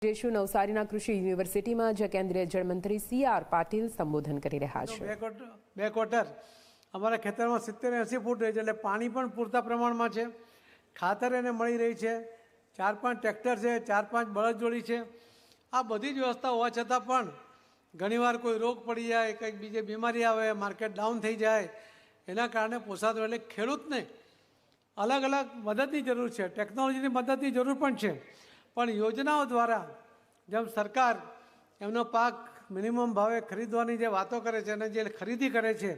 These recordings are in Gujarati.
જેશું નવસારીના કૃષિ યુનિવર્સિટીમાં જ કેન્દ્રીય જળમંત્રી CR પાટીલ સંબોધન કરી રહ્યા છે। બે ક્વાર્ટર અમારા ખેતરમાં 70-80 ફૂટ રહે છે, એટલે પાણી પણ પૂરતા પ્રમાણમાં છે, ખાતર એને મળી રહી છે, 4-5 ટ્રેક્ટર છે, 4-5 બળદજોડી છે। આ બધી જ વ્યવસ્થા હોવા છતાં પણ ઘણીવાર કોઈ રોગ પડી જાય, કંઈક બીજી બીમારી આવે, માર્કેટ ડાઉન થઈ જાય, એના કારણે પોસાતું એટલે ખેડૂતને અલગ અલગ મદદની જરૂર છે, ટેકનોલોજીની મદદની જરૂર પણ છે, પણ યોજનાઓ દ્વારા જેમ સરકાર એમનો પાક મિનિમમ ભાવે ખરીદવાની જે વાતો કરે છે અને જે ખરીદી કરે છે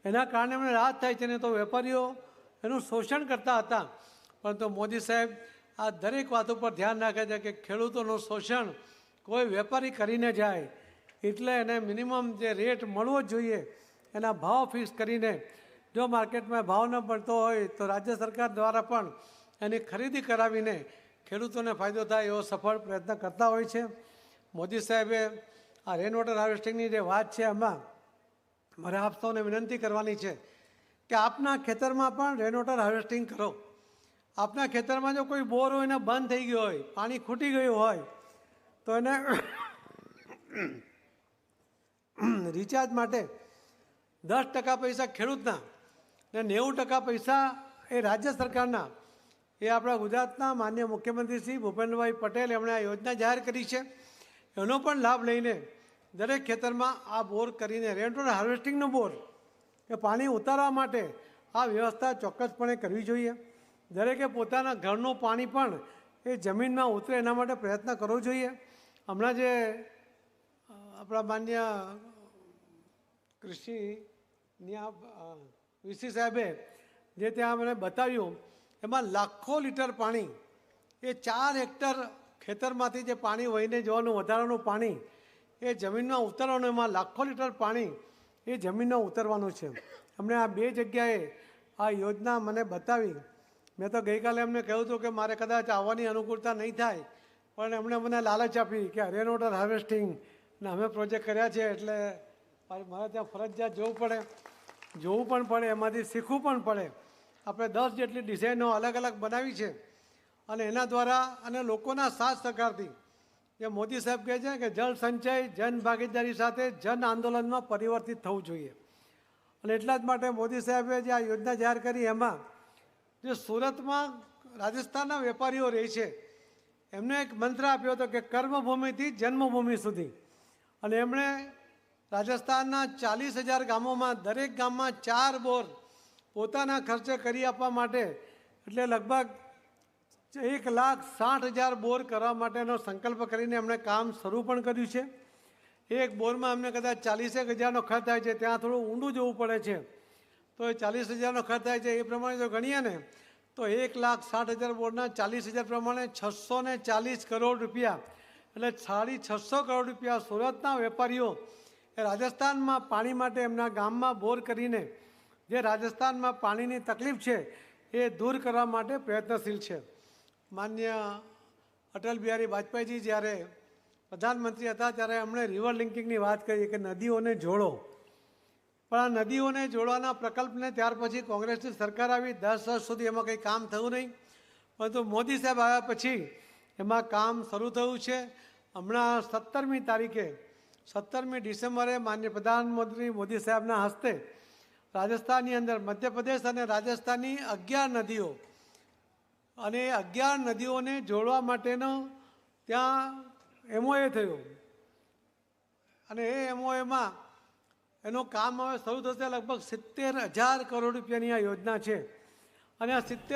એના કારણે એમને રાહત થાય છે। ને તો વેપારીઓ એનું શોષણ કરતા હતા, પરંતુ મોદી સાહેબ આ દરેક વાતો પર ધ્યાન રાખે છે કે ખેડૂતોનું શોષણ કોઈ વેપારી કરીને જાય, એટલે એને મિનિમમ જે રેટ મળવો જોઈએ એના ભાવ ફિક્સ કરીને જો માર્કેટમાં ભાવ ન પડતો હોય તો રાજ્ય સરકાર દ્વારા પણ એની ખરીદી કરાવીને ખેડૂતોને ફાયદો થાય એવો સફળ પ્રયત્ન કરતા હોય છે। મોદી સાહેબે આ રેન વોટર હાર્વેસ્ટિંગની જે વાત છે એમાં મારે આપ સૌને વિનંતી કરવાની છે કે આપના ખેતરમાં પણ રેન વોટર હાર્વેસ્ટિંગ કરો। આપના ખેતરમાં જો કોઈ બોર હોય ને બંધ થઈ ગયો હોય, પાણી ખૂટી ગયું હોય, તો એને રિચાર્જ માટે 10% પૈસા ખેડૂતના ને 90% પૈસા એ રાજ્ય સરકારના, એ આપણા ગુજરાતના માનનીય મુખ્યમંત્રી શ્રી ભૂપેન્દ્રભાઈ પટેલ એમણે આ યોજના જાહેર કરી છે, એનો પણ લાભ લઈને દરેક ખેતરમાં આ બોર કરીને રેન વોટર હાર્વેસ્ટિંગનો બોર એ પાણી ઉતારવા માટે આ વ્યવસ્થા ચોક્કસપણે કરવી જોઈએ। દરેકે પોતાના ઘરનું પાણી પણ એ જમીનમાં ઉતરે એના માટે પ્રયત્ન કરવો જોઈએ। હમણાં જે આપણા માન્ય કૃષિની વીસી સાહેબે જે ત્યાં મને બતાવ્યું એમાં લાખો લીટર પાણી એ 4 હેક્ટર ખેતરમાંથી જે પાણી વહીને જવાનું વધારાનું પાણી એ જમીનમાં ઉતરવાનું, એમાં લાખો લીટર પાણી એ જમીનમાં ઉતરવાનું છે। અમને આ 2 જગ્યાએ આ યોજના મને બતાવી। મેં તો ગઈકાલે એમને કહ્યું હતું કે મારે કદાચ આવવાની અનુકૂળતા નહીં થાય, પણ એમણે મને લાલચ આપી કે રેન વોટર હાર્વેસ્ટિંગના અમે પ્રોજેક્ટ કર્યા છે, એટલે મારે ત્યાં ફરજિયાત જોવું પણ પડે, એમાંથી શીખવું પણ પડે। આપણે 10 જેટલી ડિઝાઇનો અલગ અલગ બનાવી છે અને એના દ્વારા અને લોકોના સાથ સહકારથી જે મોદી સાહેબ કહે છે કે જળ સંચય જન ભાગીદારી સાથે જન આંદોલનમાં પરિવર્તિત થવું જોઈએ, અને એટલા જ માટે મોદી સાહેબે જે આ યોજના જાહેર કરી એમાં જે સુરતમાં રાજસ્થાનના વેપારીઓ રહે છે એમને એક મંત્ર આપ્યો હતો કે કર્મભૂમિથી જન્મભૂમિ સુધી, અને એમણે રાજસ્થાનના 40,000 ગામોમાં દરેક ગામમાં 4 બોર પોતાના ખર્ચે કરી આપવા માટે, એટલે લગભગ 1,60,000 બોર કરવા માટેનો સંકલ્પ કરીને એમણે કામ શરૂ પણ કર્યું છે। એક બોરમાં અમને કદાચ 40,000નો ખર્ચ થાય છે, ત્યાં થોડું ઊંડું જવું પડે છે, તો એ 40,000નો ખર્ચ થાય છે, એ પ્રમાણે જો ગણીએ ને તો 1,60,000 બોરના 40,000 પ્રમાણે 640 કરોડ રૂપિયા, એટલે 650 કરોડ રૂપિયા સુરતના વેપારીઓ એ રાજસ્થાનમાં પાણી માટે એમના ગામમાં બોર કરીને જે રાજસ્થાનમાં પાણીની તકલીફ છે એ દૂર કરવા માટે પ્રયત્નશીલ છે। માન્ય અટલ બિહારી વાજપેયીજી જ્યારે પ્રધાનમંત્રી હતા ત્યારે એમણે રિવર લિંકિંગની વાત કરી કે નદીઓને જોડો, પણ આ નદીઓને જોડવાના પ્રકલ્પને ત્યાર પછી કોંગ્રેસની સરકાર આવી, 10 વર્ષ સુધી એમાં કંઈ કામ થયું નહીં, પરંતુ મોદી સાહેબ આવ્યા પછી એમાં કામ શરૂ થયું છે। હમણાં 17મી ડિસેમ્બરે માનનીય પ્રધાનમંત્રી મોદી સાહેબના હસ્તે રાજસ્થાનની અંદર મધ્યપ્રદેશ અને રાજસ્થાનની 11 નદીઓ અને 11 નદીઓને જોડવા માટેનો ત્યાં MOA થયો, અને એ MOAમાં એનું કામ હવે શરૂ થશે। લગભગ 70,000 કરોડ રૂપિયાની આ યોજના છે, અને આ 70